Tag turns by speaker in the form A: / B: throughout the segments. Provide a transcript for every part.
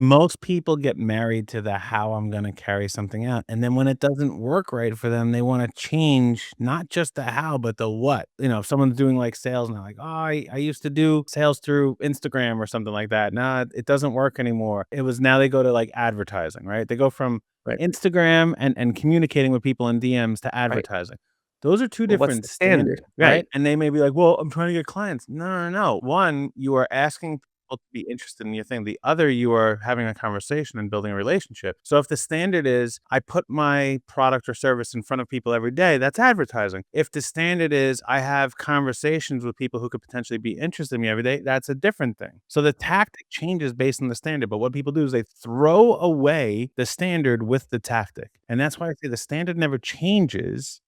A: Most people get married to the how I'm gonna carry something out, and then when it doesn't work right for them, they wanna change not just the how, but the what. If someone's doing, like, sales and they're like, "Oh, I used to do sales through Instagram," or something like that. "Nah, it doesn't work anymore." It was now they go to, like, advertising, right? They go from
B: Right,
A: Instagram and communicating with people in DMs to
B: right.
A: advertising. Those are 2
B: Well, what's
A: different
B: the standard?
A: standards, right?
B: Right.
A: And they may be like, "Well, I'm trying to get clients." No, no, no. 1, you are asking people to be interested in your thing. The other, you are having a conversation and building a relationship. So if the standard is I put my product or service in front of people every day, that's advertising. If the standard is I have conversations with people who could potentially be interested in me every day, that's a different thing. So the tactic changes based on the standard, but what people do is they throw away the standard with the tactic. And that's why I say the standard never changes,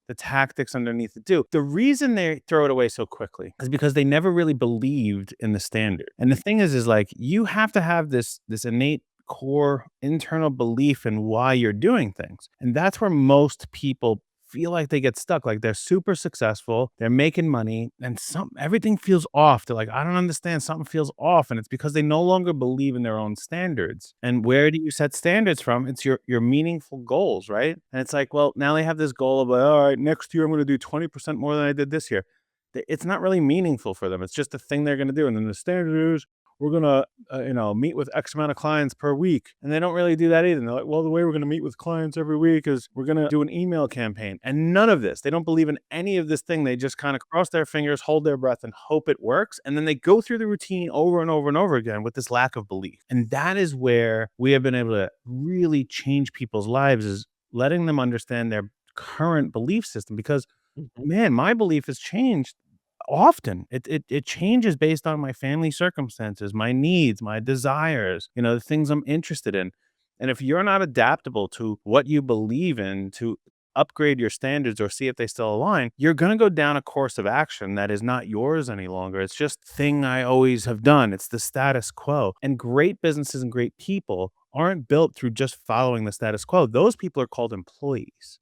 A: the tactics underneath it do. The reason they throw it away so quickly is because they never really believed in the standard. And the thing is like you have to have this innate core internal belief in why you're doing things. And that's where most people feel like they get stuck. Like they're super successful, they're making money, and everything feels off. They're like, I don't understand, something feels off. And it's because they no longer believe in their own standards. And where do you set standards from? It's your meaningful goals, right? And it's like, well, now they have this goal of like, all right, next year I'm going to do 20% more than I did this year. It's not really meaningful for them. It's just a thing they're going to do. And then the standard is we're going to, meet with X amount of clients per week. And they don't really do that either. And they're like, well, the way we're going to meet with clients every week is we're going to do an email campaign. And none of this, they don't believe in any of this thing. They just kind of cross their fingers, hold their breath, and hope it works. And then they go through the routine over and over and over again with this lack of belief. And that is where we have been able to really change people's lives, is letting them understand their current belief system. Because
B: Mhm.
A: man, my belief has changed often. It changes based on my family circumstances, my needs, my desires, the things I'm interested in. And if you're not adaptable to what you believe in to upgrade your standards or see if they still align, you're going to go down a course of action that is not yours any longer. It's just thing I always have done. It's the status quo. And great businesses and great people aren't built through just following the status quo. Those people are called employees.